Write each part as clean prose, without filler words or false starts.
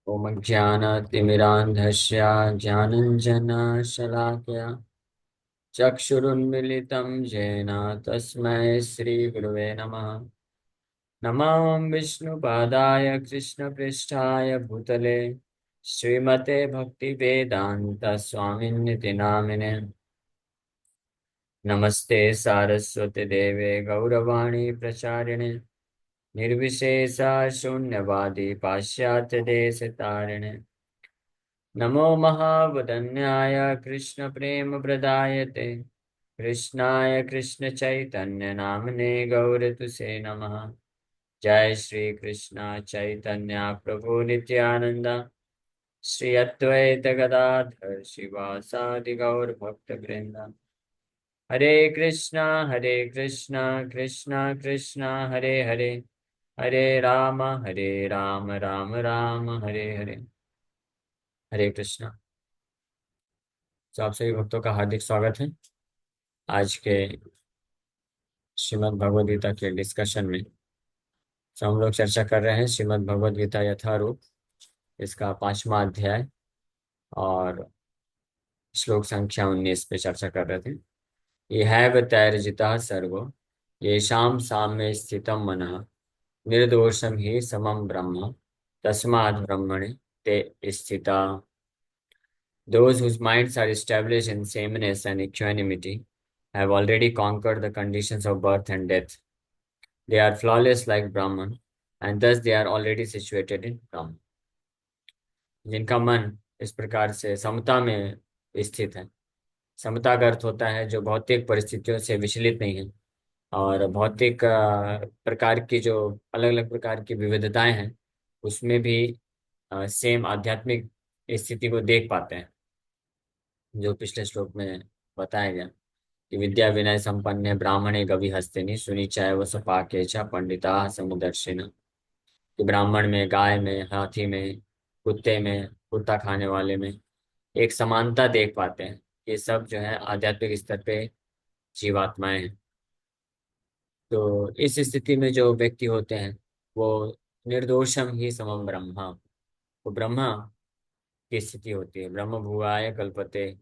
ॐ ज्ञानतिमिरान्धस्य ज्ञानञ्जनशलाकया चक्षुरुन्मिलितं येन तस्मै श्रीगुरुवे नमः। नमः विष्णुपादाय कृष्णपृष्ठाय भूतले श्रीमते भक्तिवेदान्त स्वामिन्निति नामिने। नमस्ते सारस्वती देवे गौरवाणी प्रचारिणे निर्विशेषा शून्यवादी पाश्चात्य देश तारिणे। नमो महावदन्याय कृष्ण प्रेम प्रदायते कृष्णाय कृष्ण चैतन्य नामने गौरतुसे नमः। जय श्री कृष्ण चैतन्य प्रभु नित्यानंद श्री अद्वैत गदाधर शिवासादि गौर भक्त वृंद। हरे कृष्णा कृष्णा कृष्णा हरे हरे, हरे राम राम राम हरे हरे। हरे कृष्णा। तो आप सभी भक्तों का हार्दिक स्वागत है आज के श्रीमद् भगवद गीता के डिस्कशन में। तो हम लोग चर्चा कर रहे हैं श्रीमद् भगवद गीता यथारूप, इसका 5वां अध्याय और श्लोक संख्या 19 पे चर्चा कर रहे थे। इहैव तैर्जितः सर्वो येषां साम्ये स्थितं मनः निर्दोषं हि समं ब्रह्म तस्माद् ब्रह्मणि ते स्थिता। Those whose minds are established in sameness and equanimity have already conquered the conditions of birth and death. They are flawless like Brahman, and thus they are already situated in Brahman. जिनका मन इस प्रकार से समता में स्थित है। समता का अर्थ होता है जो भौतिक परिस्थितियों से विचलित नहीं है और भौतिक प्रकार की जो अलग अलग प्रकार की विविधताएं हैं उसमें भी सेम आध्यात्मिक स्थिति को देख पाते हैं, जो पिछले श्लोक में बताया गया कि विद्या विनय संपन्न ब्राह्मणे गवि हस्तिनि सुनी चैव स्वपाके च पंडिता समुदर्शिन। कि ब्राह्मण में, गाय में, हाथी में, कुत्ते में, कुत्ता खाने वाले में एक समानता देख पाते हैं। ये सब जो है आध्यात्मिक स्तर पे जीवात्माएं हैं। तो इस स्थिति में जो व्यक्ति होते हैं वो निर्दोषम ही समम ब्रह्मा, वो ब्रह्मा की स्थिति होती है। ब्रह्म भुवाय कल्पते,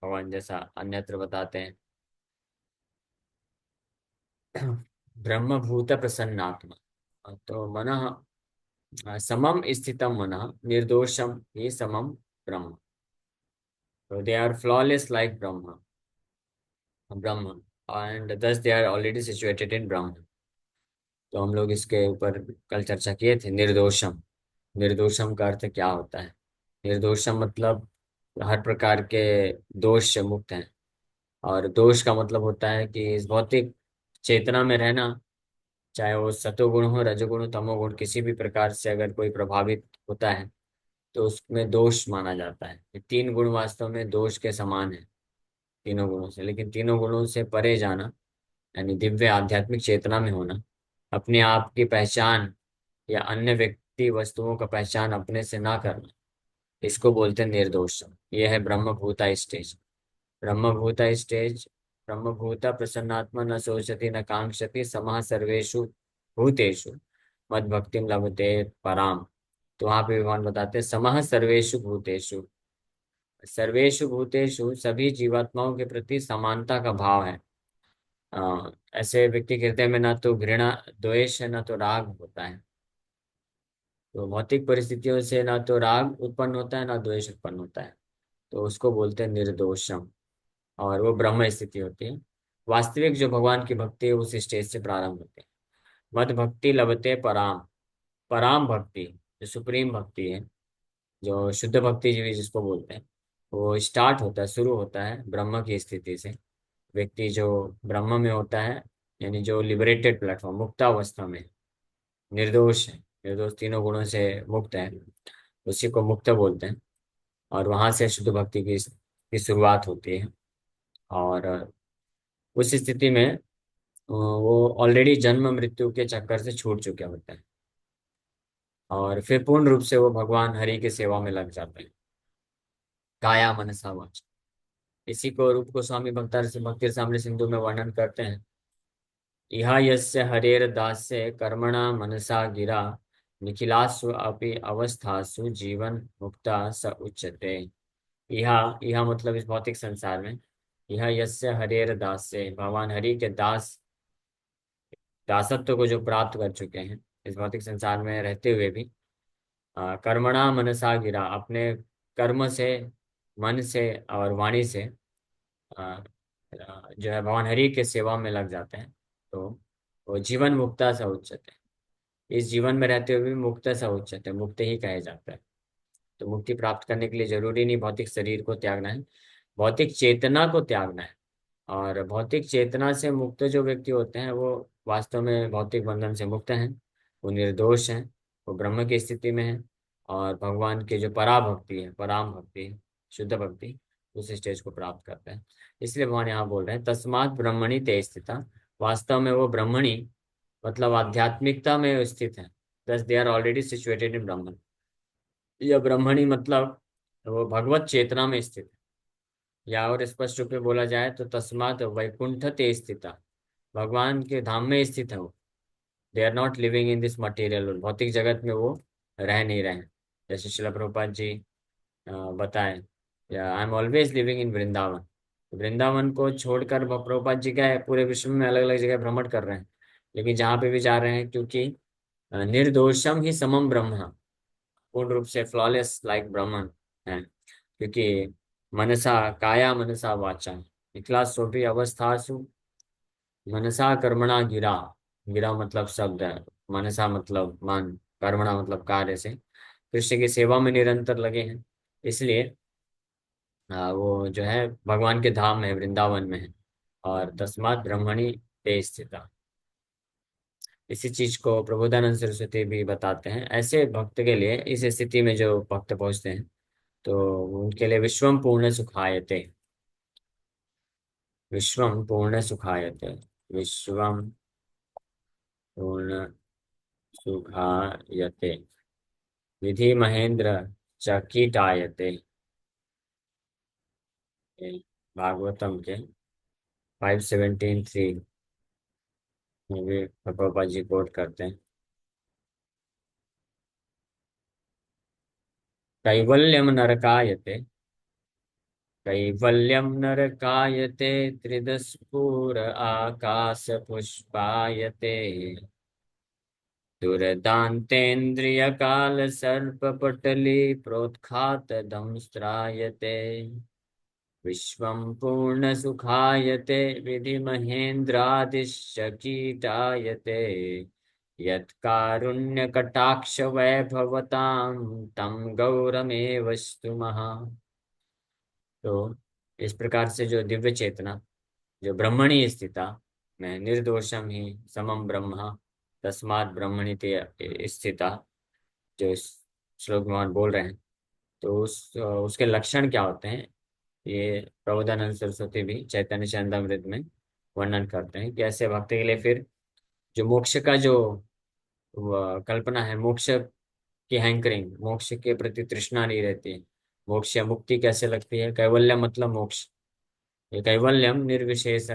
भगवान जैसा अन्यत्र बताते हैं। ब्रह्मभूत प्रसन्नात्मा, तो मन समम स्थितम मन निर्दोषम ही समम ब्रह्म। तो they are flawless like Brahma and thus they are already situated in Brahma. तो हम लोग इसके ऊपर कल चर्चा किए थे। निर्दोषम, निर्दोषम का अर्थ क्या होता है? निर्दोषम मतलब हर प्रकार के दोष से मुक्त हैं। और दोष का मतलब होता है कि इस भौतिक चेतना में रहना, चाहे वो सतोगुण हो, रजोगुण हो, तमोगुण, किसी भी प्रकार से अगर कोई प्रभावित होता है तो उसमें दोष माना जाता है। ये तीन गुण वास्तव में दोष के समान है तीनों गुणों से, लेकिन तीनों गुणों से परे जाना यानी दिव्य आध्यात्मिक चेतना में होना, अपने आप की पहचान या अन्य व्यक्ति वस्तुओं का पहचान अपने से ना करना, इसको बोलते हैं निर्दोष। यह है ब्रह्मभूता स्टेज। ब्रह्मभूता स्टेज, ब्रह्मभूता प्रसन्नात्मा न शोचति न कांक्षति समः सर्वेषु भूतेषु मद भक्तिम लभते पराम। तो वहां पे भगवान बताते हैं समः सर्वेषु भूतेषु, सर्वेषु भूतेषु सभी जीवात्माओं के प्रति समानता का भाव है। ऐसे व्यक्ति के हृदय में ना तो घृणा द्वेष है, ना तो राग होता है। तो भौतिक परिस्थितियों से ना तो राग उत्पन्न होता है ना द्वेष उत्पन्न होता है, तो उसको बोलते हैं निर्दोषम। और वो ब्रह्म स्थिति होती है। वास्तविक जो भगवान की भक्ति है उस स्टेज से प्रारंभ होते हैं। मद भक्ति लभते पराम, पराम भक्ति जो सुप्रीम भक्ति है, जो शुद्ध भक्ति जी जिसको बोलते हैं, वो स्टार्ट होता है, शुरू होता है ब्रह्म की स्थिति से। व्यक्ति जो ब्रह्म में होता है यानी जो लिबरेटेड प्लेटफॉर्म, मुक्तावस्था में निर्दोष है, निर्दोष तीनों गुणों से मुक्त है, उसी को मुक्त बोलते हैं। और वहां से शुद्ध भक्ति की शुरुआत होती है। और उस स्थिति में वो ऑलरेडी जन्म मृत्यु के चक्कर से छूट चुके होते हैं और फिर पूर्ण रूप से वो भगवान हरि की सेवा में लग जाते हैं, काया मनसा वाचा। इसी को रूप गोस्वामी भक्ति रसामृत सिंधु में वर्णन करते हैं। इहा यस्य हरेर दास्य कर्मणा मनसा गिरा निखिलासु अपि अवस्थासु जीवन मुक्ता स उच्यते। यह यह मतलब इस भौतिक संसार में, यह यस्य हरेर दास से, भगवान हरि के दास दासत्व को जो प्राप्त कर चुके हैं इस भौतिक संसार में रहते हुए भी, कर्मणा मनसा गिरा, अपने कर्म से, मन से और वाणी से जो है भगवान हरि के सेवा में लग जाते हैं, तो वो जीवन मुक्ता स उच्यते। इस जीवन में रहते हुए भी मुक्त स उच्यते, मुक्त ही कहे जाता है। तो मुक्ति प्राप्त करने के लिए जरूरी नहीं भौतिक शरीर को त्यागना है, भौतिक चेतना को त्यागना है। और भौतिक चेतना से मुक्त जो व्यक्ति होते हैं वो वास्तव में भौतिक बंधन से मुक्त हैं, वो निर्दोष हैं, वो ब्रह्म की स्थिति में है, और भगवान की जो पराभक्ति है, पराम भक्ति है, शुद्ध भक्ति, उस स्टेज को प्राप्त करते हैं। इसलिए भगवान यहाँ बोल रहे हैं तस्मात् ब्रह्मणि ते स्थिता, वास्तव में वो ब्रह्मणि मतलब आध्यात्मिकता में स्थित है। Thus they are already situated in Brahmani. यह ब्रह्मणि मतलब वो भगवत चेतना में स्थित है, या और स्पष्ट रूप में बोला जाए तो तस्मात् वैकुंठ ते स्थिता, भगवान के धाम में स्थित है वो। They are not living in this material world, भौतिक जगत में वो रह नहीं रहे हैं। जैसे शिला प्रभुपाद जी बताएं, या I am always living in Vrindavan. Vrindavan को छोड़कर प्रभुपाद जी क्या है, पूरे विश्व में अलग अलग जगह भ्रमण कर रहे हैं, लेकिन जहाँ पे भी जा रहे हैं, क्योंकि निर्दोषम ही समम ब्रह्म, पूर्ण रूप से फ्लॉलेस लाइक ब्रह्मन है। क्योंकि मनसा काया मनसा वाचा निखिला सोपी अवस्थासु मनसा कर्मणा गिरा, गिरा मतलब शब्द है, मनसा मतलब मन, कर्मणा मतलब कार्य से कृष्ण की सेवा में निरंतर लगे हैं। इसलिए वो जो है भगवान के धाम में वृंदावन में है। और तस्मात् ब्रह्मणि ते स्थिता, इसी चीज को प्रबोधानंद सरस्वती भी बताते हैं। ऐसे भक्त के लिए, इस स्थिति में जो भक्त पहुंचते हैं, तो उनके लिए विश्वम पूर्ण सुखायते, विश्वम पूर्ण सुखायते, विश्वम पूर्ण सुखायते, विधि महेंद्र चकितायते। ये भागवतम के 5:17 में भी भगवत जी कोट करते हैं। कैवल्यम नरकायते, कैवल्यम नरकायते, त्रिदस्फुर आकाश पुष्पायते, दुर्दान्तेन्द्रियकाल सर्पपटली प्रोत्खात दंष्ट्रायते, विश्वं पूर्णसुखायते, विधिमहेन्द्रादिश्चकीटायते, यत्कारुण्यकटाक्षवैभवतां तं गौरमेव स्तुमः। तो इस प्रकार से जो दिव्य चेतना जो ब्रह्मणी स्थिता में, निर्दोषम ही समम ब्रह्म तस्मात् ब्रह्मणि ते स्थिता, जो इस श्लोक में बोल रहे हैं, तो उसके लक्षण क्या होते हैं, ये प्रबोधानंद सरस्वती भी चैतन्य चरितामृत में वर्णन करते हैं कि ऐसे भक्त के लिए फिर जो मोक्ष का जो कल्पना है, मोक्ष की हैंकरिंग, मोक्ष के प्रति तृष्णा नहीं रहती है, मोक्ष या मुक्ति कैसे लगती है, कैवल्य मतलब मोक्ष, ये कैवल्यम निर्विशेष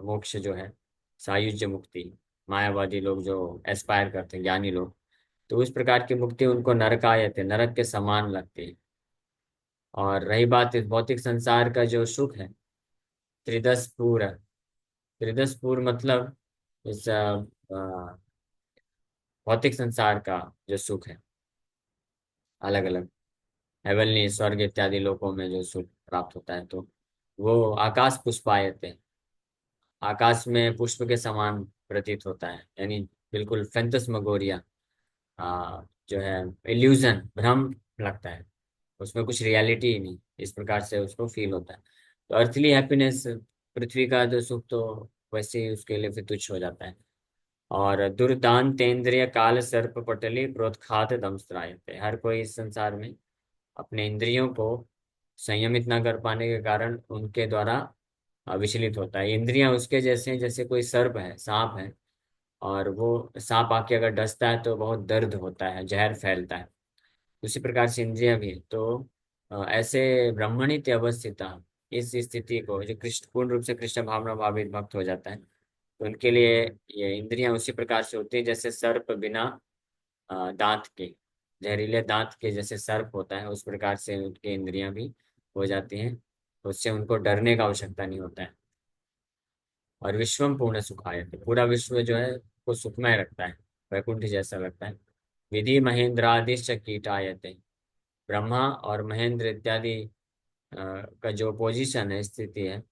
मोक्ष जो है, सायुज्य मुक्ति, मायावादी लोग जो एस्पायर करते हैं, ज्ञानी लोग, तो उस प्रकार की मुक्ति उनको नरकायत है, नरक के समान लगती है। और रही बात इस भौतिक संसार का जो सुख है, त्रिदशपुर, त्रिदशपुर मतलब इस भौतिक संसार का जो सुख है, अलग अलग हेवनली स्वर्ग इत्यादि लोकों में जो सुख प्राप्त होता है, तो वो आकाश पुष्पायते, आकाश में पुष्प के समान प्रतीत होता है, यानी बिल्कुल फैंटस्मगोरिया, जो है इल्यूजन, भ्रम लगता है, उसमें कुछ रियलिटी ही नहीं, इस प्रकार से उसको फील होता है। तो अर्थली हैप्पीनेस, पृथ्वी का जो सुख, तो वैसे ही उसके लिए फिर तुच्छ हो जाता है। और दुर्दांत इंद्रिय काल सर्प पटली प्रोत्खात दंष्ट्रायते, हर कोई इस संसार में अपने इंद्रियों को संयमित न कर पाने के कारण उनके द्वारा विचलित होता है। इंद्रियां उसके जैसे हैं जैसे कोई सर्प है, सांप है, और वो सांप आके अगर डसता है तो बहुत दर्द होता है, जहर फैलता है। उसी प्रकार से इंद्रियां भी, तो ऐसे ब्रह्मणित अवस्थिता, इस स्थिति को जो कृष्ण पूर्ण रूप से कृष्ण भावना भावित भक्त हो जाता है, तो उनके लिए ये इंद्रियां उसी प्रकार से होती है जैसे सर्प बिना दांत के, जहरीले दांत के जैसे सर्प होता है उस प्रकार से उनकी इंद्रियां भी हो जाती हैं। उससे उनको डरने का आवश्यकता नहीं होता है। और विश्वम पूर्ण सुखायते, पूरा विश्व जो है वो सुखमय रखता है, वैकुंठ जैसा लगता है। विधि महेंद्रादिश्च कीटायते, ब्रह्मा और महेंद्र इत्यादि का जो पोजीशन है, स्थिति है,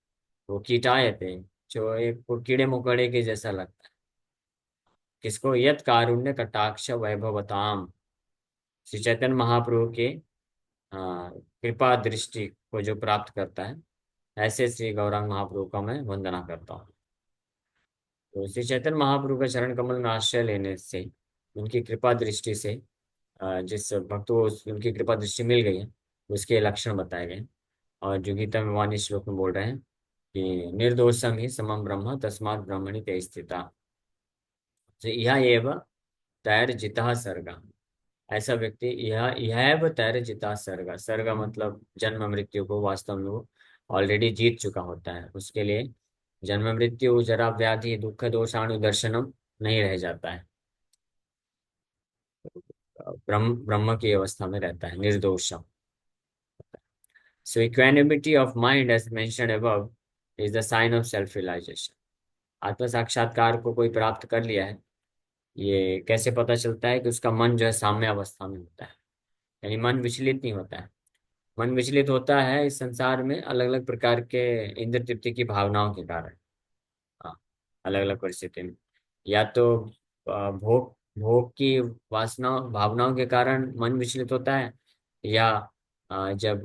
वो कीटायते, जो एक वो कीड़े मकोड़े के जैसा लगता है। किसको? यत कारुण्य कटाक्ष वैभवताम, श्री चैतन्य महाप्रभु के कृपा दृष्टि को जो प्राप्त करता है, ऐसे श्री गौरांग महाप्रभु का मैं वंदना करता हूँ। तो श्री चैतन्य महाप्रभु का चरण कमल में आश्रय लेने से, उनकी कृपा दृष्टि से, जिस भक्त को उनकी कृपा दृष्टि मिल गई है, उसके लक्षण बताए गए हैं। और जो गीता में वाणी श्लोक में बोल रहे हैं कि निर्दोषम ही समम ब्रह्म तस्मात् ब्रह्मणि ते स्थिता, तो यह एव तैर जिता सर्गा, ऐसा व्यक्ति यह यह तैर जिता सर्गा, सर्गा मतलब जन्म मृत्यु को वास्तव में वो ऑलरेडी जीत चुका होता है। उसके लिए जन्म मृत्यु जरा व्याधि दुख दोषाणु दर्शनम नहीं रह जाता है। ब्रह्म ब्रह्म की अवस्था में रहता है, निर्दोषम। So equanimity of mind as mentioned above is the sign of self realization। आत्म साक्षात्कार को कोई प्राप्त कर लिया है, ये कैसे पता चलता है? कि उसका मन जो है साम्य अवस्था में होता है, यानी मन विचलित नहीं होता है। मन विचलित होता है इस संसार में अलग अलग प्रकार के इंद्र तृप्ति की भावनाओं के कारण। हाँ, अलग अलग परिस्थिति में, या तो भोग भोग की वासना भावनाओं के कारण मन विचलित होता है, या जब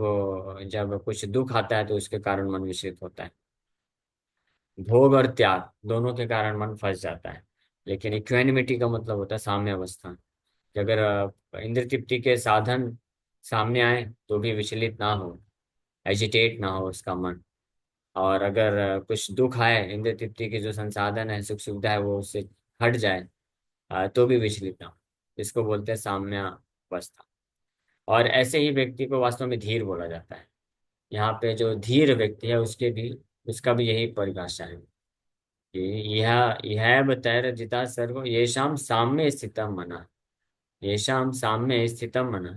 जब कुछ दुख आता है तो उसके कारण मन विचलित होता है। भोग और त्याग दोनों के कारण मन फंस जाता है। लेकिन इक्वेनिमिटी का मतलब होता है साम्य अवस्था, कि अगर इंद्र तृप्ति के साधन सामने आए तो भी विचलित ना हो, एजिटेट ना हो उसका मन। और अगर कुछ दुख आए, इंद्र तृप्ति के जो संसाधन है, सुख सुविधा है, वो उससे हट जाए, तो भी विचलित ना हो। इसको बोलते हैं साम्य अवस्था। और ऐसे ही व्यक्ति को वास्तव में धीर बोला जाता है। यहाँ पे जो धीर व्यक्ति है उसके भी उसका भी यही परिभाषा है कि यह यह बतैर जिता सर्व येषाम साम्य स्थितम मना, येषाम साम्य स्थितम मना,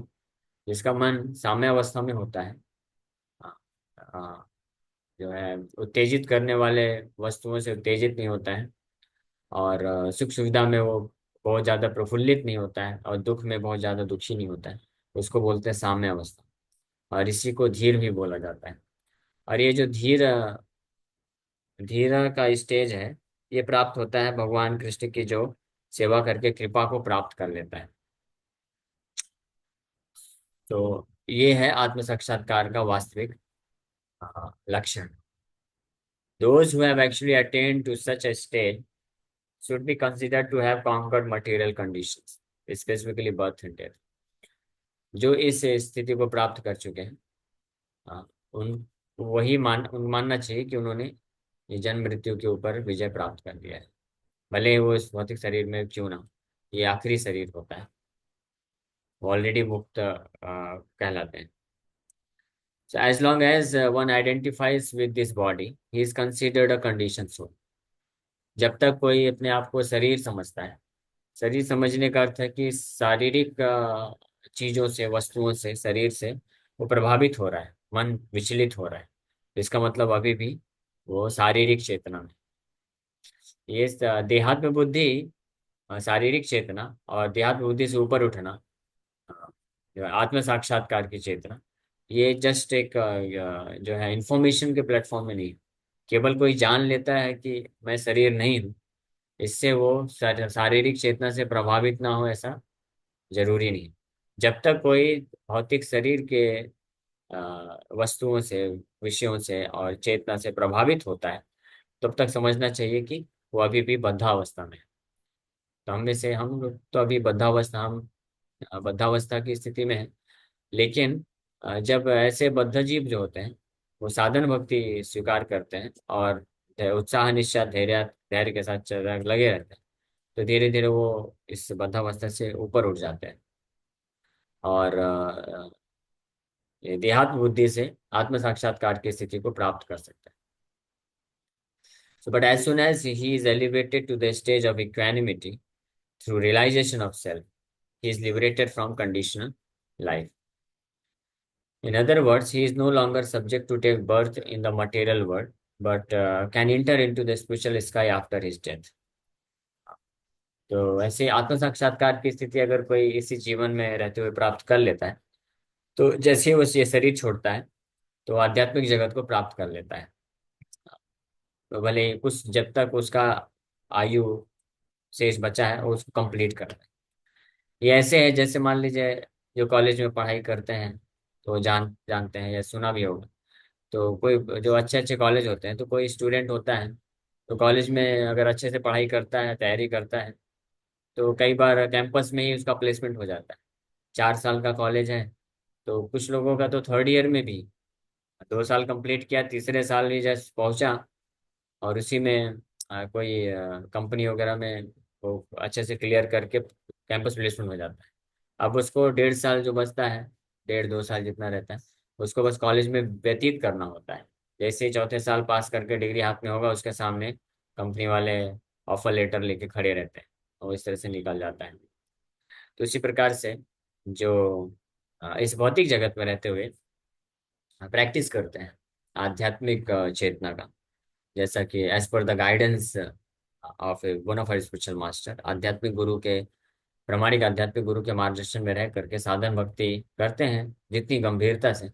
जिसका मन साम्य अवस्था में होता है। हाँ, जो है उत्तेजित करने वाले वस्तुओं से उत्तेजित नहीं होता है, और सुख सुविधा में वो बहुत ज्यादा प्रफुल्लित नहीं होता है, और दुख में बहुत ज्यादा दुखी नहीं होता है। उसको बोलते हैं साम्य अवस्था, और इसी को धीर भी बोला जाता है। और ये जो धीर का स्टेज है, ये प्राप्त होता है भगवान कृष्ण की जो सेवा करके कृपा को प्राप्त कर लेता है। तो ये है आत्म साक्षात्कार का वास्तविक लक्षण। Those who have actually attained to such a state should be considered to have conquered material conditions, specifically birth and death। जो इस स्थिति को प्राप्त कर चुके हैं, उन वही मानना चाहिए कि उन्होंने ये जन्म मृत्यु के ऊपर विजय प्राप्त कर लिया है, भले ही वो इस भौतिक शरीर में क्यों ना हो। ये आखिरी शरीर होता है, वो ऑलरेडी मुक्त कहलाते हैं। So as long as one identifies with this body, he is considered a conditioned soul। जब तक कोई अपने आप को शरीर समझता है, शरीर समझने का अर्थ है कि शारीरिक चीजों से, वस्तुओं से, शरीर से वो प्रभावित हो रहा है, मन विचलित हो रहा है, तो इसका मतलब अभी भी वो शारीरिक चेतना में। ये देहात्म बुद्धि, शारीरिक चेतना, और देहात्म बुद्धि से ऊपर उठना, जो है आत्म साक्षात्कार की चेतना, ये जस्ट एक जो है इंफॉर्मेशन के प्लेटफॉर्म में नहीं है। केवल कोई जान लेता है कि मैं शरीर नहीं हूँ, इससे वो शारीरिक चेतना से प्रभावित ना हो, ऐसा जरूरी नहीं। जब तक कोई भौतिक शरीर के वस्तुओं से, विषयों से और चेतना से प्रभावित होता है, तब तक समझना चाहिए कि वो अभी भी बद्धावस्था में है। तो हम में से हम लोग तो अभी बद्धावस्था, हम बद्धावस्था की स्थिति में है। लेकिन जब ऐसे बद्ध जीव जो होते हैं, वो साधन भक्ति स्वीकार करते हैं और उत्साह निश्चय धैर्य धैर्य के साथ लगे रहते हैं, तो धीरे धीरे वो इस बद्धावस्था से ऊपर उठ जाते हैं, और ये देहात्म बुद्धि से आत्म साक्षात्कार की स्थिति को प्राप्त कर सकते हैं। So, but as soon as he is elevated to the stage of equanimity through realization of self, He is liberated from conditional life. In other words, he is no longer subject to take birth in the material world, but can enter into the spiritual sky after his death. तो ऐसे आत्म साक्षात्कार की स्थिति अगर कोई इसी जीवन में रहते हुए प्राप्त कर लेता है, तो जैसे ही वो ये शरीर छोड़ता है तो आध्यात्मिक जगत को प्राप्त कर लेता है। तो भले ही कुछ जब तक उसका आयु शेष बचा है वो उसको कंप्लीट करता है। ये ऐसे है जैसे मान लीजिए जो कॉलेज में पढ़ाई करते हैं, तो जानते हैं या सुना भी होगा। तो कोई जो अच्छे अच्छे कॉलेज होते हैं, तो कोई स्टूडेंट होता है तो कॉलेज में अगर अच्छे से पढ़ाई करता है, तैयारी करता है, तो कई बार कैंपस में ही उसका प्लेसमेंट हो जाता है। 4 साल का कॉलेज है, तो कुछ लोगों का तो थर्ड ईयर में भी 2 साल कंप्लीट किया, तीसरे साल ही जस्ट पहुंचा और उसी में कोई कंपनी वगैरह में वो अच्छे से क्लियर करके कैंपस प्लेसमेंट हो जाता है। अब उसको 1.5 साल जो बचता है, 1.5 2 साल जितना रहता है, उसको बस कॉलेज में व्यतीत करना होता है। जैसे ही चौथे साल पास करके डिग्री हाथ में होगा, उसके सामने कंपनी वाले ऑफर लेटर लेके खड़े रहते हैं और इस तरह से निकल जाता है। तो इसी प्रकार से जो इस भौतिक जगत में रहते हुए प्रैक्टिस करते हैं आध्यात्मिक चेतना का, जैसा कि as per the guidance of a bona fide spiritual master, आध्यात्मिक गुरु के प्रामाणिक आध्यात्मिक गुरु के मार्गदर्शन में रह करके साधन भक्ति करते हैं जितनी गंभीरता से,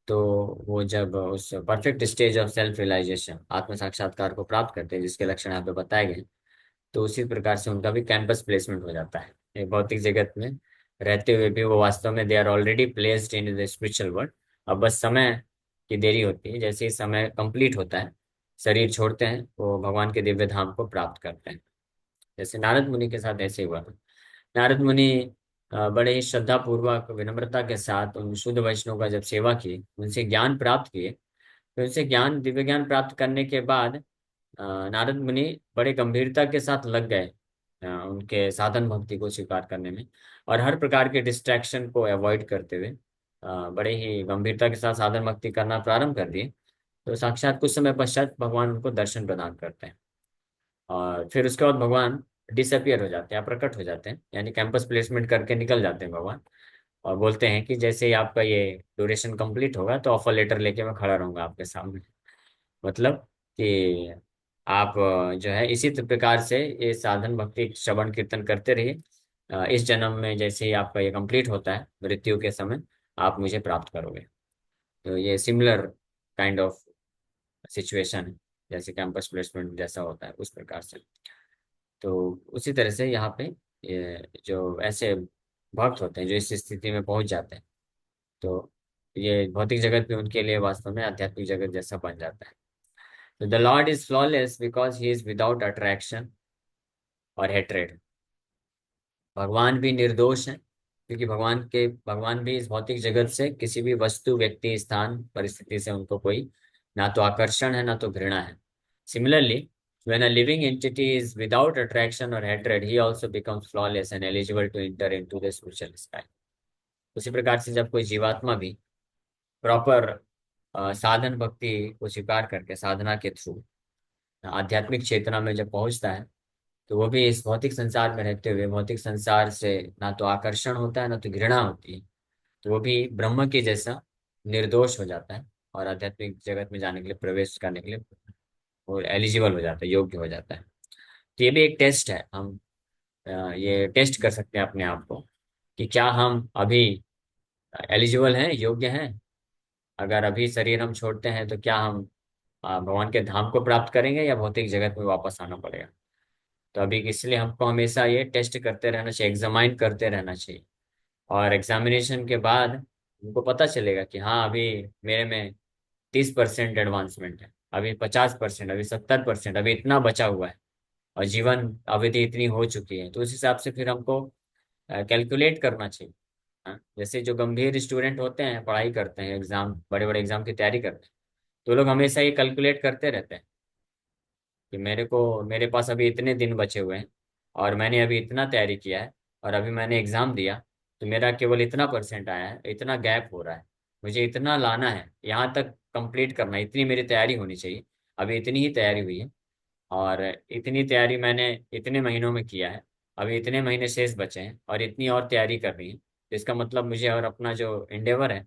तो वो जब उस perfect stage of self realisation, आत्म साक्षात्कार को प्राप्त करते हैं, जिसके लक्षण यहाँ पे बताए गए, तो उसी प्रकार से उनका भी कैंपस प्लेसमेंट हो जाता है। ये भौतिक जगत में रहते हुए भी वो वास्तव में they are already placed in the spiritual world. अब बस समय की देरी होती है, जैसे ही समय कंप्लीट होता है, शरीर छोड़ते हैं, वो भगवान के दिव्य धाम को प्राप्त करते हैं। जैसे नारद मुनि के साथ ऐसे हुआ था। नारद मुनि बड़े ही श्रद्धा पूर्वक विनम्रता के साथ उन शुद्ध वैष्णव का जब सेवा की, उनसे ज्ञान प्राप्त किए, तो उनसे ज्ञान, दिव्य ज्ञान प्राप्त करने के बाद नारद मुनि बड़े गंभीरता के साथ लग गए उनके साधन भक्ति को स्वीकार करने में, और हर प्रकार के डिस्ट्रैक्शन को अवॉइड करते हुए बड़े ही गंभीरता के साथ साधन भक्ति करना प्रारंभ कर दिए। तो साक्षात कुछ समय पश्चात भगवान उनको दर्शन प्रदान करते हैं और फिर उसके बाद भगवान डिसअपियर हो जाते हैं, प्रकट हो जाते हैं, यानी कैंपस प्लेसमेंट करके निकल जाते हैं भगवान, और बोलते हैं कि जैसे ही आपका ये ड्यूरेशन कंप्लीट होगा तो ऑफर लेटर लेके मैं खड़ा रहूंगा आपके सामने। मतलब कि आप जो है इसी प्रकार से ये साधन भक्ति श्रवण कीर्तन करते रहिए। इस जन्म में जैसे ही आपका ये कंप्लीट होता है मृत्यु के समय, आप मुझे प्राप्त करोगे। तो ये सिमिलर काइंड ऑफ सिचुएशन है, जैसे कैंपस प्लेसमेंट जैसा होता है उस प्रकार से। तो उसी तरह से यहाँ पे ये जो ऐसे भक्त होते हैं जो इस स्थिति में पहुंच जाते हैं, तो ये भौतिक जगत भी उनके लिए वास्तव में आध्यात्मिक जगत जैसा बन जाता है। तो the Lord is flawless because he is without attraction और हेट्रेड। भगवान भी निर्दोष है क्योंकि भगवान भी इस भौतिक जगत से किसी भी वस्तु, व्यक्ति, स्थान, परिस्थिति से उनको कोई ना तो आकर्षण है ना तो घृणा है। Similarly, when a living entity is without attraction or hatred, he also becomes flawless and eligible to enter into the spiritual sky. उसी प्रकार से जब कोई जीवात्मा भी प्रॉपर साधन भक्ति को स्वीकार करके साधना के थ्रू आध्यात्मिक चेतना में जब पहुंचता है, तो वो भी इस भौतिक संसार में रहते हुए भौतिक संसार से ना तो आकर्षण होता है ना तो घृणा होती है, तो वो भी ब्रह्म के जैसा निर्दोष हो जाता है और आध्यात्मिक जगत में जाने के लिए, प्रवेश करने के लिए वो एलिजिबल हो जाता है, योग्य हो जाता है। तो ये भी एक टेस्ट है। हम ये टेस्ट कर सकते हैं अपने आप को कि क्या हम अभी एलिजिबल हैं, योग्य हैं। अगर अभी शरीर हम छोड़ते हैं तो क्या हम भगवान के धाम को प्राप्त करेंगे या भौतिक जगत में वापस आना पड़ेगा। तो अभी इसलिए हमको हमेशा ये टेस्ट करते रहना चाहिए, एग्जामाइन करते रहना चाहिए, और एग्जामिनेशन के बाद हमको पता चलेगा कि हाँ अभी मेरे में 30% एडवांसमेंट है, अभी 50%, अभी 70%, अभी इतना बचा हुआ है और जीवन अवधि इतनी हो चुकी है। तो उस हिसाब से फिर हमको कैलकुलेट करना चाहिए। हाँ, जैसे जो गंभीर स्टूडेंट होते हैं, पढ़ाई करते हैं, एग्जाम, बड़े बड़े एग्जाम की तैयारी करते हैं, तो लोग हमेशा ये कैलकुलेट करते रहते हैं कि मेरे पास अभी इतने दिन बचे हुए हैं और मैंने अभी इतना तैयारी किया है और अभी मैंने एग्जाम दिया, तो मेरा केवल इतना परसेंट आया है, इतना गैप हो रहा है, मुझे इतना लाना है, यहाँ तक कंप्लीट करना है, इतनी मेरी तैयारी होनी चाहिए, अभी इतनी ही तैयारी हुई है और इतनी तैयारी मैंने इतने महीनों में किया है, अभी इतने महीने शेष बचे हैं और इतनी और तैयारी कर रही है, तो इसका मतलब मुझे और अपना जो इंडेवर है,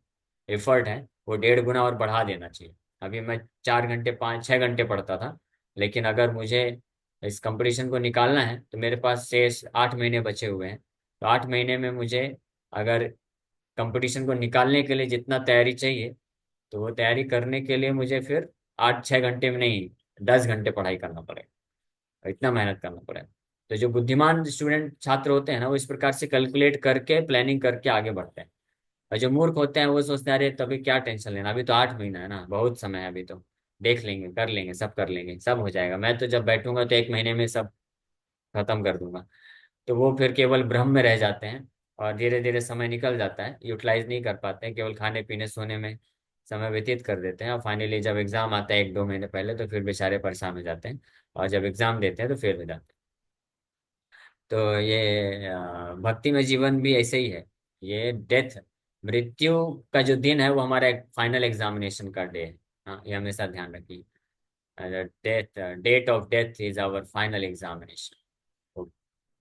एफर्ट है, वो 1.5 गुना और बढ़ा देना चाहिए। अभी मैं 4 घंटे 5 6 घंटे पढ़ता था, लेकिन अगर मुझे इस कंपटीशन को निकालना है तो मेरे पास शेष 8 महीने बचे हुए हैं। तो 8 महीने में मुझे अगर कंपटीशन को निकालने के लिए जितना तैयारी चाहिए, तो वो तैयारी करने के लिए मुझे फिर 8 6 घंटे में नहीं, 10 घंटे पढ़ाई करना पड़ेगा, और इतना मेहनत करना पड़ेगा। तो जो बुद्धिमान स्टूडेंट छात्र होते हैं ना, वो इस प्रकार से कैलकुलेट करके प्लानिंग करके आगे बढ़ते हैं। और जो मूर्ख होते हैं वो सोचते हैं अरे तभी क्या टेंशन लेना, अभी तो 8 महीना है ना, बहुत समय है, अभी तो देख लेंगे, कर लेंगे, सब कर लेंगे, सब हो जाएगा, मैं तो जब बैठूंगा तो 1 महीने में सब खत्म कर दूंगा। तो वो फिर केवल भ्रम में रह जाते हैं, और धीरे धीरे समय निकल जाता है, यूटिलाइज नहीं कर पाते हैं, केवल खाने पीने सोने में समय व्यतीत कर देते हैं, और फाइनली जब एग्जाम आता है 1 2 महीने पहले, तो फिर बेचारे परेशान हो जाते हैं, और जब एग्जाम देते हैं तो फेल हो जाते हैं। तो ये भक्ति में जीवन भी ऐसे ही है। ये डेथ, मृत्यु का जो दिन है वो हमारा फाइनल एग्जामिनेशन का डे है। हाँ, ये हमेशा ध्यान रखिए। Death, date of death is our final examination.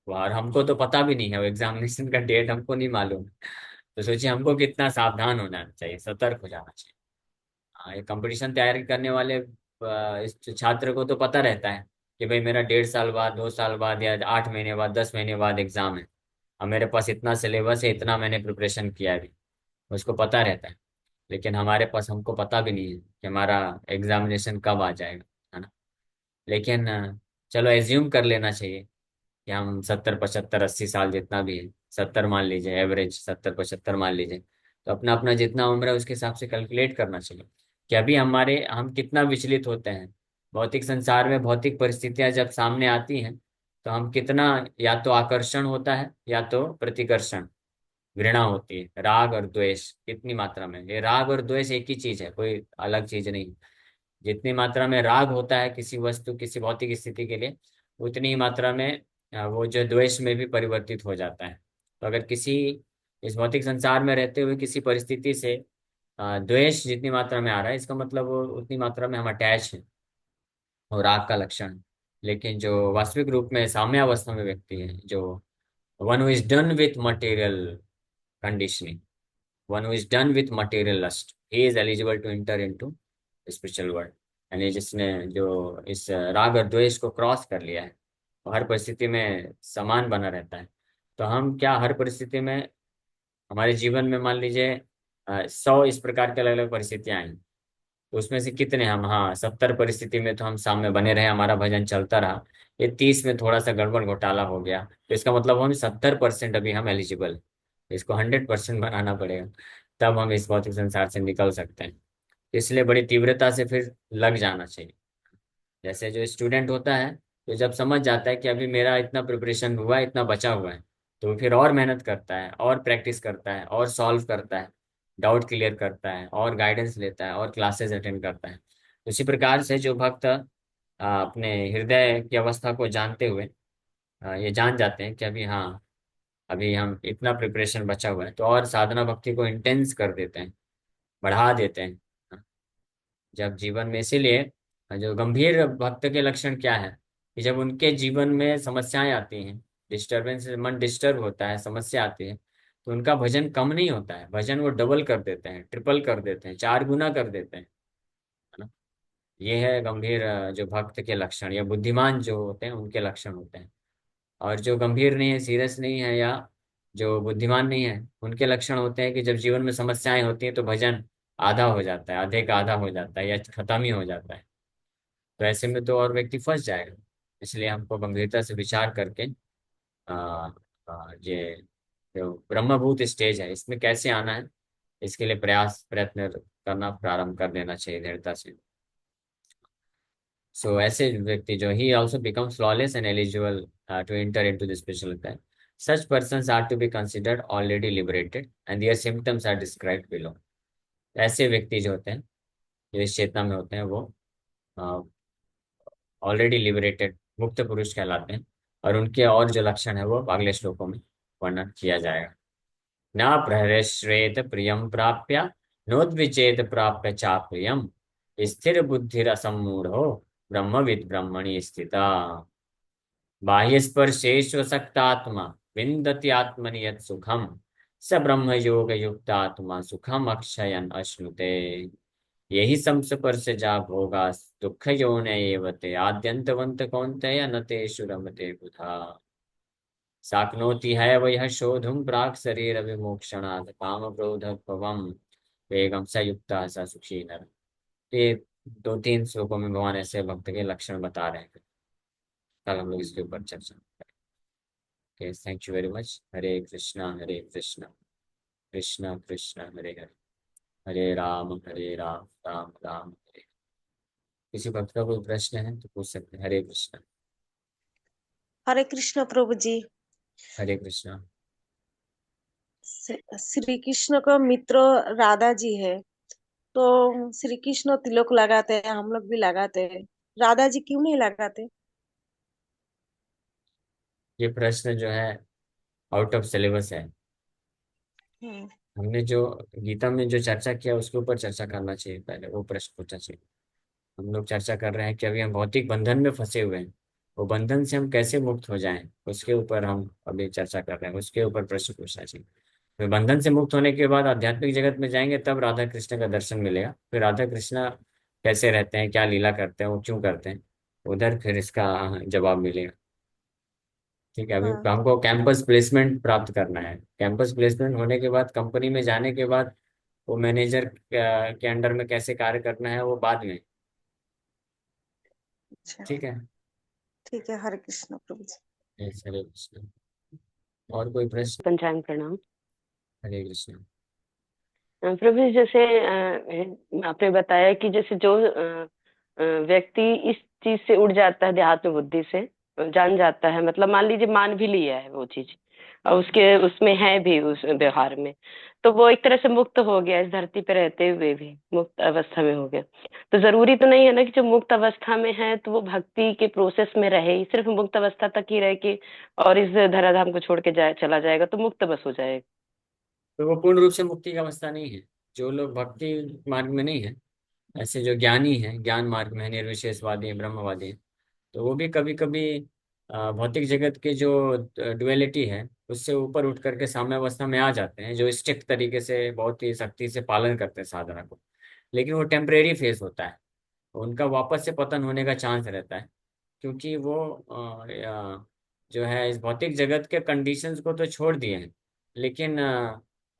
और हमको तो पता भी नहीं है, वो एग्जामिनेशन का डेट हमको नहीं मालूम। तो सोचिए हमको कितना सावधान होना चाहिए, सतर्क हो जाना चाहिए। हाँ, ये कंपटीशन तैयारी करने वाले इस छात्र को तो पता रहता है कि भाई मेरा 1.5 साल बाद, 2 साल बाद, या 8 महीने बाद, 10 महीने बाद एग्जाम है, और मेरे पास इतना सिलेबस है, इतना मैंने प्रिपरेशन किया है अभी, उसको पता रहता है। लेकिन हमारे पास, हमको पता भी नहीं है कि हमारा एग्जामिनेशन कब आ जाएगा, है ना। लेकिन चलो एज्यूम कर लेना चाहिए कि हम 70 75 80 साल, जितना भी है, 70 मान लीजिए, एवरेज 70 75 मान लीजिए, तो अपना अपना जितना उम्र है उसके हिसाब से कैलकुलेट करना चाहिए कि अभी हम कितना विचलित होते हैं। भौतिक संसार में भौतिक परिस्थितियां जब सामने आती हैं, तो हम कितना, या तो आकर्षण होता है या तो प्रतिकर्षण, घृणा होती है, राग और द्वेष कितनी मात्रा में। ये राग और द्वेष एक ही चीज है, कोई अलग चीज नहीं। जितनी मात्रा में राग होता है किसी वस्तु, किसी भौतिक स्थिति के लिए, उतनी ही मात्रा में वो जो द्वेष में भी परिवर्तित हो जाता है। तो अगर किसी, इस भौतिक संसार में रहते हुए किसी परिस्थिति से द्वेष जितनी मात्रा में आ रहा है, इसका मतलब वो उतनी मात्रा में हम अटैच हैं, और राग का लक्षण। लेकिन जो वास्तविक रूप में साम्यावस्था में व्यक्ति है, जो one who is done with material conditioning, one who is done with material lust, he is eligible to enter into spiritual world। यानी जिसने, जो इस राग और द्वेष को क्रॉस कर लिया है, वो हर परिस्थिति में समान बना रहता है। तो हम क्या, हर परिस्थिति में, हमारे जीवन में मान लीजिए 100 इस प्रकार के अलग अलग परिस्थितियां आई, तो उसमें से कितने हम, हाँ 70 परिस्थिति में तो हम सामने बने रहे, हमारा भजन चलता रहा। ये 30 में थोड़ा सा गड़बड़ घोटाला हो गया, तो इसका मतलब हम 70% अभी हम एलिजिबल, इसको 100% बनाना पड़ेगा, तब हम इस भौतिक संसार से निकल सकते हैं। इसलिए बड़ी तीव्रता से फिर लग जाना चाहिए। जैसे जो स्टूडेंट होता है, तो जब समझ जाता है कि अभी मेरा इतना प्रिपरेशन हुआ है, इतना बचा हुआ है, तो वो फिर और मेहनत करता है, और प्रैक्टिस करता है, और सॉल्व करता है, डाउट क्लियर करता है, और गाइडेंस लेता है, और क्लासेस अटेंड करता है। उसी प्रकार से जो भक्त अपने हृदय की अवस्था को जानते हुए ये जान जाते हैं कि अभी, हाँ अभी हम इतना प्रिपरेशन बचा हुआ है, तो और साधना भक्ति को इंटेंस कर देते हैं, बढ़ा देते हैं जब जीवन में। इसीलिए जो गंभीर भक्त के लक्षण क्या है, कि जब उनके जीवन में समस्याएं आती हैं, डिस्टरबेंस, मन डिस्टर्ब होता है, समस्या आती है, तो उनका भजन कम नहीं होता है, भजन वो डबल कर देते हैं, ट्रिपल कर देते हैं, 4 गुना कर देते हैं, है ना। ये है गंभीर जो भक्त के लक्षण, या बुद्धिमान जो होते हैं उनके लक्षण होते हैं। और जो गंभीर नहीं है, सीरियस नहीं है, या जो बुद्धिमान नहीं है, उनके लक्षण होते हैं कि जब जीवन में समस्याएं होती हैं तो भजन आधा हो जाता है, आधे का आधा हो जाता है, या खत्म ही हो जाता है। तो ऐसे में तो और व्यक्ति फंस जाएगा। इसलिए हमको गंभीरता से विचार करके आ, ये जो ब्रह्मभूत स्टेज है, इसमें कैसे आना है, इसके लिए प्रयत्न करना प्रारंभ कर देना चाहिए दृढ़ता से। सो ऐसे व्यक्ति जो, he also become flawless and eligible to enter into the special time. Such persons are to be considered already liberated and their symptoms are described below. ऐसे व्यक्ति जो होते हैं, जो इस चेतना में होते हैं, वो ऑलरेडी लिबरेटेड, मुक्त पुरुष कहलाते हैं। और उनके और जो लक्षण है वो अगले श्लोकों में वर्णन किया जाएगा। न प्रहृष्येत प्रियम प्राप्य, नोद्विचेत प्राप्य चाप्रियम, स्थिर बुद्धिरसम्मूढ़ो ब्रह्मविद ब्रह्मणि स्थिता। बाह्य स्पर्शेष्वशक्तात्मा विन्दति आत्मनि यत् सुखम स ब्रह्म योग युक्त आत्मा सुखम अक्षयन अश्नुते। यही संस्पर्श जा भोगा दुःख योन एव ते आद्यन्तवन्त कौन्तेय न तेषु रमते बुधा। शाक्नोति है वह शोधुम प्राक् शरीर विमोक्षणात् काम क्रोध भवम वेगम स युक्ता स सुखी नर। ये दो तीन श्लोकों में भगवान ऐसे भक्त के लक्षण बता रहे हैं। कल हम लोग इसके ऊपर चर्चा करेंगे। Thank you very much. Hare Krishna Krishna Krishna Hare Hare, Hare Ram Ram Ram Hare. किसी भक्त का कोई प्रश्न है तो पूछ सकते हैं। हरे कृष्णा। हरे कृष्ण प्रभु जी। हरे कृष्णा। श्री कृष्ण का मित्र राधा जी है, तो श्री कृष्ण तिलक लगाते हैं, हम लोग भी लगाते हैं, राधा जी क्यों नहीं लगाते? ये प्रश्न जो है आउट ऑफ सिलेबस है। हम्म। हमने जो गीता में जो चर्चा किया उसके ऊपर चर्चा करना चाहिए, पहले वो प्रश्न पूछना चाहिए। हम लोग चर्चा कर रहे हैं कि अभी हम भौतिक बंधन में फंसे हुए हैं, वो बंधन से हम कैसे मुक्त हो जाएं, उसके ऊपर हम अभी चर्चा कर रहे हैं, उसके ऊपर प्रश्न पूछना चाहिए। फिर बंधन से मुक्त होने के बाद आध्यात्मिक जगत में जाएंगे, तब राधा कृष्ण का दर्शन मिलेगा। फिर राधा कृष्ण कैसे रहते हैं, क्या लीला करते हैं, वो क्यों करते हैं, उधर फिर इसका जवाब मिलेगा। ठीक है, अभी हाँ। हमको कैंपस प्लेसमेंट प्राप्त करना है। कैंपस प्लेसमेंट होने के बाद कंपनी में जाने के बाद वो मैनेजर के अंडर में कैसे कार्य करना है वो बाद में। अच्छा। ठीक है। ठीक है, हरे कृष्ण प्रभु जी। हरे कृष्ण। और कोई प्रश्न? पंचांग प्रणाम। हरे कृष्ण। प्रभु जी, जैसे आपने बताया कि जैसे जो व्यक्ति इस चीज से उड़ जाता है, देहात्म बुद्धि से जान जाता है, मतलब मान लीजिए मान भी लिया है वो चीज और उसके उसमें है भी उस व्यवहार में, तो वो एक तरह से मुक्त हो गया, इस धरती पे रहते हुए भी मुक्त अवस्था में हो गया। तो जरूरी तो नहीं है ना कि जो मुक्त अवस्था में है तो वो भक्ति के प्रोसेस में रहे, सिर्फ मुक्त अवस्था तक ही रह के और इस धराधाम को छोड़ के जाए चला जाएगा तो मुक्त बस हो जाएगा। तो वो पूर्ण रूप से मुक्ति की अवस्था नहीं है। जो लोग भक्ति मार्ग में नहीं है, ऐसे जो ज्ञानी हैं, ज्ञान मार्ग में है, निर्विशेषवादी हैं, ब्रह्मवादी हैं, तो वो भी कभी कभी भौतिक जगत के जो डुअलिटी है उससे ऊपर उठ करके साम्य अवस्था में आ जाते हैं, जो स्ट्रिक्ट तरीके से बहुत ही सख्ती से पालन करते हैं साधना को। लेकिन वो टेम्परेरी फेज होता है, उनका वापस से पतन होने का चांस रहता है। क्योंकि वो जो है इस भौतिक जगत के कंडीशंस को तो छोड़ दिए हैं, लेकिन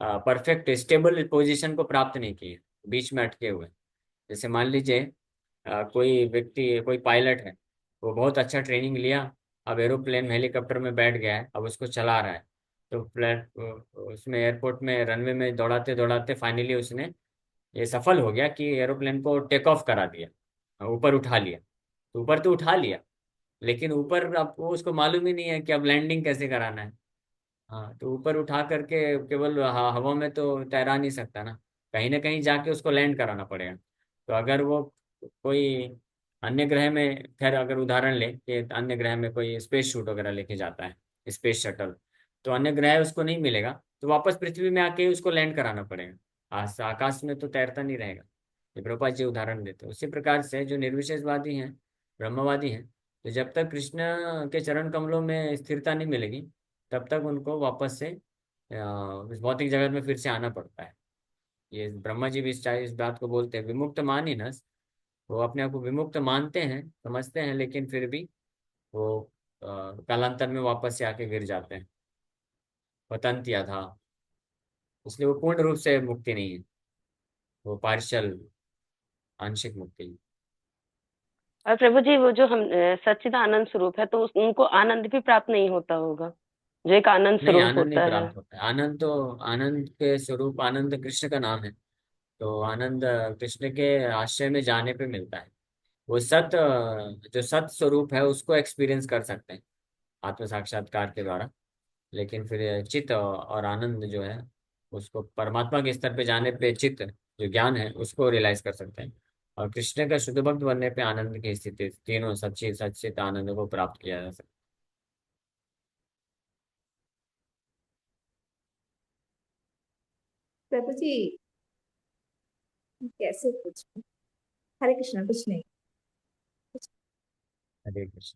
परफेक्ट स्टेबल पोजीशन को प्राप्त नहीं किए, बीच में अटके हुए। जैसे मान लीजिए कोई व्यक्ति, कोई पायलट है, वो बहुत अच्छा ट्रेनिंग लिया, अब एरोप्लेन हेलीकॉप्टर में बैठ गया है, अब उसको चला रहा है। तो फ्लैट उसमें एयरपोर्ट में रनवे में दौड़ाते दौड़ाते फाइनली उसने ये सफल हो गया कि एरोप्लेन को टेक ऑफ करा दिया, ऊपर उठा लिया। तो ऊपर तो उठा लिया, लेकिन ऊपर आपको उसको मालूम ही नहीं है कि अब लैंडिंग कैसे कराना है। हाँ, तो ऊपर उठा करके केवल हवा में तो तैरा नहीं सकता ना कहीं जाके उसको लैंड कराना पड़ेगा। तो अगर वो कोई अन्य ग्रह में, खैर अगर उदाहरण ले कि अन्य ग्रह में कोई स्पेस शूट वगैरह लेके जाता है, स्पेस शटल, तो अन्य ग्रह उसको नहीं मिलेगा, तो वापस पृथ्वी में आके उसको लैंड कराना पड़ेगा। आकाश में तो तैरता नहीं रहेगा। ये प्रभुपाद जी उदाहरण देते हैं। उसी प्रकार से जो निर्विशेषवादी हैं, ब्रह्मवादी हैं, तो जब तक कृष्ण के चरण कमलों में स्थिरता नहीं मिलेगी, तब तक उनको वापस से इस भौतिक जगत में फिर से आना पड़ता है। ये ब्रह्मा जी भी इस बात को बोलते हैं, विमुक्त मानिनस। वो अपने आप को विमुक्त मानते हैं, समझते हैं, लेकिन फिर भी वो कालांतर में वापस से आके गिर जाते हैं, पतंत या था। इसलिए वो पूर्ण रूप से मुक्ति नहीं है, वो पार्शियल, आंशिक मुक्ति है। और प्रभु जी, वो जो हम सच्चिदानंद स्वरूप है तो उनको आनंद भी प्राप्त नहीं होता होगा, जो एक आनंद नहीं, स्वरूप आनंद नहीं होता है। प्राप्त होता है। आनंद तो, आनंद के स्वरूप, आनंद कृष्ण का नाम है। तो आनंद कृष्ण के आश्रय में जाने पे मिलता है। वो जो सत स्वरूप है उसको एक्सपीरियंस कर सकते हैं आत्म साक्षात्कार के द्वारा। लेकिन फिर चित्त और आनंद जो है, उसको परमात्मा के स्तर पे जाने पे चित्त, जो ज्ञान है, उसको रियलाइज कर सकते हैं। और कृष्ण का शुद्ध भक्त बनने पे आनंद की स्थिति, तीनों सच्ची सच्चित आनंद को प्राप्त किया जा सकता प्रभु जी, कैसे कुछ? हरे कृष्णा, कुछ नहीं। है। हरे कृष्ण।